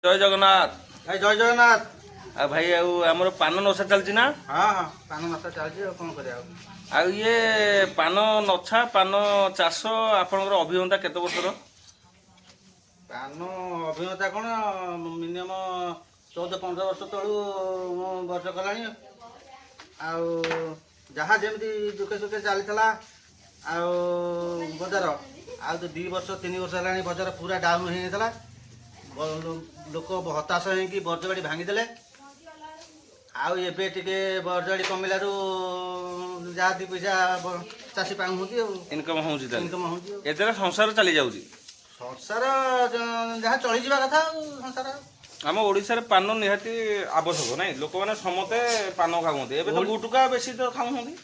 ଜୟ ଜଗନ୍ନାଥ। ଭାଇ ଜୟ ଜଗନ୍ନାଥ। ଆଉ ଭାଇ ଆଉ ଆମର ପାନ ନଛା ଚାଲିଛି ନା? ହଁ ହଁ ପାନ ନଶା ଚାଲିଛି ଆଉ କ'ଣ କରିବା ଆଉ। ଆଉ ଇଏ ପାନ ନଛା ପାନ ଚାଷ ଆପଣଙ୍କର ଅଭିଜ୍ଞତା କେତେ ବର୍ଷର? ପାନ ଅଭିଜ୍ଞତା କ'ଣ ମିନିମମ୍ 14-15 ବର୍ଷ ତଳୁ ମୁଁ ବର୍ଷ କଲାଣି। ଆଉ ଯାହା ଯେମିତି ଦୁଃଖେ ସୁଖେ ଚାଲିଥିଲା ଆଉ ବଜାର, ଆଉ ତ 2 ବର୍ଷ 3 ବର୍ଷ ହେଲାଣି ବଜାର ପୁରା ଡାଉନ୍ ହେଇଯାଇଥିଲା। ଲୋକ ହତାଶ ହେଇକି ବର୍ଜଗାଡ଼ି ଭାଙ୍ଗିଦେଲେ। ଆଉ ଏବେ ଟିକେ ବର୍ଜଗାଡ଼ି କମିଲାରୁ ଯାହା 2 ପଇସା ଚାଷୀ ପାଉଛନ୍ତି ଆଉ ଇନକମ୍ ହେଉଛି ତାହେଲେ? ଇନକମ୍ ହେଉଛି ଆଉ। ଏଥିରେ ସଂସାର ଚାଲି ଯାଉଛି। ସଂସାର ଯାହା ଚଳିଯିବା କଥା ଆଉ ସଂସାର। ଆମ ଓଡ଼ିଶାରେ ପାନ ନିହାତି ଆବଶ୍ୟକ ନାହିଁ, ଲୋକମାନେ ସମସ୍ତେ ପାନ ଖାଉଛନ୍ତି। ଏବେ ତ ଗୁଟୁକା ବେଶୀ ତ ଖାଉଛନ୍ତି।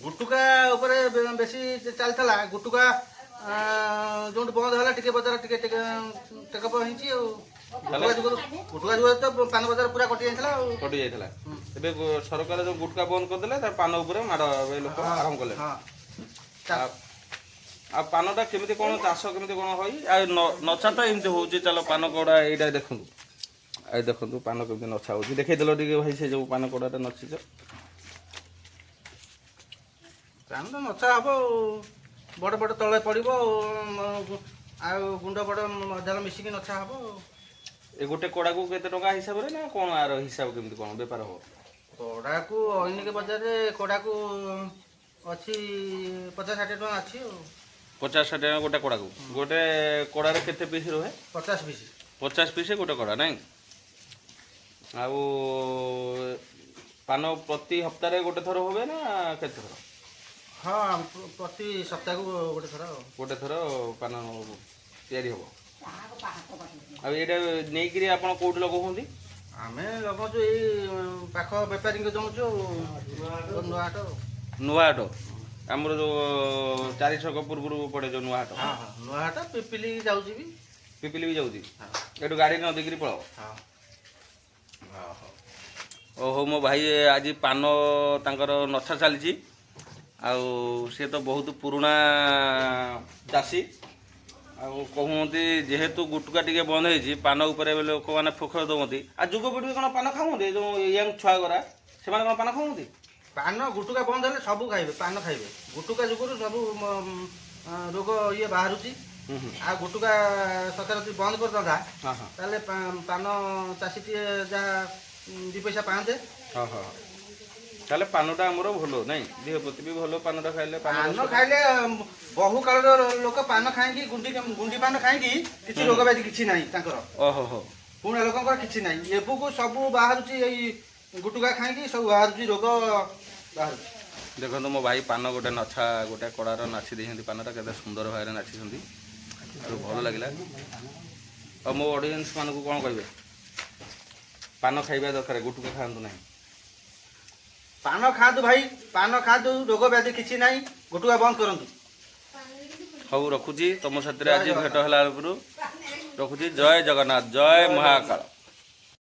ଗୁଟୁକା ଉପରେ ବେଶୀ ଚାଲିଥିଲା। ଗୁଟୁକା ଯେଉଁଠି ବନ୍ଦ ହେଲା ଟିକେ ବଜାର ଟିକେ ଟେକଅପ ହେଇଛି ଆଉ। ଗୁଟୁକା ଯୁଗରେ ତ ପାନ ବଜାର ପୁରା କଟି ଯାଇଥିଲା ଆଉ। କଟି ଯାଇଥିଲା। ଏବେ ସରକାର ଯେଉଁ ଗୁଟୁକା ବନ୍ଦ କରିଦେଲେ ତାର ପାନ ଉପରେ ମାଡ଼ ଲୋକ ଆରମ୍ଭ କଲେ। ଆଉ ପାନଟା କେମିତି କ'ଣ ଚାଷ କେମିତି କ'ଣ ହୁଏ? ଆଉ ନଛା ତ ଏମିତି ହେଉଛି। ଚାଲ ପାନ କଡ଼ା ଏଇଟା ଦେଖନ୍ତୁ, ଏଇ ଦେଖନ୍ତୁ ପାନ କେମିତି ନଛା ହେଉଛି। ଦେଖେଇଦେଲ ଟିକେ ଭାଇ, ସେ ଯେଉଁ ପାନ କଡ଼ାଟା ନଛିଛ। ପାନ ତ ନଛା ହବ ଆଉ, ବଡ଼ ବଡ଼ ତଳେ ପଡ଼ିବ ଆଉ ଗୁଣ୍ଡ ବଡ଼ ମଧ୍ୟାହ୍ନ ମିଶିକି ନଛା ହବ ଆଉ। ଏ ଗୋଟେ କଡ଼ାକୁ କେତେ ଟଙ୍କା ହିସାବରେ ନା କ'ଣ, ଆର ହିସାବ କେମିତି କ'ଣ ବେପାର ହେବ? କଡ଼ାକୁ ଅଇନିକ ବଜାରରେ କଡ଼ାକୁ ଅଛି 50-60 ଟଙ୍କା ଅଛି ଆଉ। 50-60 ଟଙ୍କା ଗୋଟେ କଡ଼ାକୁ? ଗୋଟେ କଡ଼ାରେ କେତେ ପିସ୍ ରୁହେ? 50 ପିସ୍। 50 ପିସ୍ ଗୋଟେ କଡ଼ା ନାଇଁ? ଆଉ ପାନ ପ୍ରତି ହପ୍ତାହରେ ଗୋଟେ ଥର ହୁଏ ନା କେତେ ଥର? ହଁ, ପ୍ରତି ସପ୍ତାହକୁ ଗୋଟେ ଥର ଆଉ। ଗୋଟେ ଥର ପାନ ତିଆରି ହେବ। ଆଉ ଏଇଟା ନେଇକିରି ଆପଣ କେଉଁଠି ଲଗାଉଛନ୍ତି? ଆମେ ଲଗାଉଛୁ ଏଇ ପାଖ ବେପାରୀଙ୍କୁ ଦେଉଛୁ ନୂଆ ହାଟ। ନୂଆ ହାଟ ଆମର ଯେଉଁ 4 ଛକ ପୂର୍ବରୁ ପଡ଼େ ଯେଉଁ ନୂଆ ହାଟ? ହଁ ହଁ, ନୂଆ ହାଟ ପିପିଲି ଯାଉଛି ବି। ପିପିଲି ବି ଯାଉଛି? ଏଠୁ ଗାଡ଼ି ନଦେଇକିରି ପଳାଅ? ହଁ। ଓହୋ, ମୋ ଭାଇ ଆଜି ପାନ ତାଙ୍କର ନଛା ଚାଲିଛି। ଆଉ ସିଏ ତ ବହୁତ ପୁରୁଣା ଚାଷୀ। ଆଉ କହୁଛନ୍ତି ଯେହେତୁ ଗୁଟୁକା ଟିକେ ବନ୍ଦ ହେଇଛି, ପାନ ଉପରେ ଲୋକମାନେ ଫୋକସ ଦେଉଛନ୍ତି। ଆଉ ଯୁବପିଢ଼ି କ'ଣ ପାନ ଖାଉଛନ୍ତି? ଯେଉଁ ୟଙ୍ଗ ଛୁଆ ଗୁରା ସେମାନେ କ'ଣ ପାନ ଖାଉଛନ୍ତି? ପାନ ଗୁଟୁକା ବନ୍ଦ ହେଲେ ସବୁ ଖାଇବେ, ପାନ ଖାଇବେ। ଗୁଟୁକା ଯୁଗରୁ ସବୁ ରୋଗ ଇଏ ବାହାରୁଛି। ଆଉ ଗୁଟୁକା ସରକାର ଯଦି ବନ୍ଦ କରିଥାନ୍ତା ତାହେଲେ ପାନ ଚାଷୀଟିଏ ଯାହା 2 ପଇସା ପାଆନ୍ତେ। ହଁ ହଁ, ତାହେଲେ ପାନଟା ଆମର ଭଲ ନାଇଁ, ଦେହ ପ୍ରତି ବି ଭଲ। ପାନଟା ଖାଇଲେ ପାନ ଖାଇଲେ ବହୁ କାଳର ଲୋକ ପାନ ଖାଇକି ଗୁଣ୍ଡି ପାନ ଖାଇକି କିଛି ରୋଗ ବ୍ୟାଧି କିଛି ନାହିଁ ତାଙ୍କର। ଓହୋ ହୋ, ପୁରୁଣା ଲୋକଙ୍କର କିଛି ନାହିଁ। ଏବେକୁ ସବୁ ବାହାରୁଛି, ଏଇ ଗୁଟୁକା ଖାଇକି ସବୁ ବାହାରୁଛି, ରୋଗ ବାହାରୁଛି। ଦେଖନ୍ତୁ ମୋ ଭାଇ ପାନ ଗୋଟେ ନଛା ଗୋଟେ କଡ଼ାର ନାଛି ଦେଇଛନ୍ତି। ପାନଟା କେତେ ସୁନ୍ଦର ଭାବରେ ନାଚିଛନ୍ତି, ଆଉ ଭଲ ଲାଗିଲା। ଆଉ ମୋ ଅଡ଼ିଏନ୍ସ ମାନଙ୍କୁ କ'ଣ କହିବେ? ପାନ ଖାଇବା ଦରକାର, ଗୁଟୁକା ଖାଆନ୍ତୁ ନାହିଁ। ପାନ ଖାଆନ୍ତୁ ଭାଇ, ପାନ ଖାଆନ୍ତୁ, ରୋଗ ବ୍ୟାଧି କିଛି ନାହିଁ, ଗୁଟୁକା ବନ୍ଦ କରନ୍ତୁ। ହଉ ରଖୁଛି, ତମ ସାଥିରେ ଆଜି ଭେଟ ହେଲା ବେଳକୁ ରଖୁଛି। ଜୟ ଜଗନ୍ନାଥ, ଜୟ ମହାକାଳ।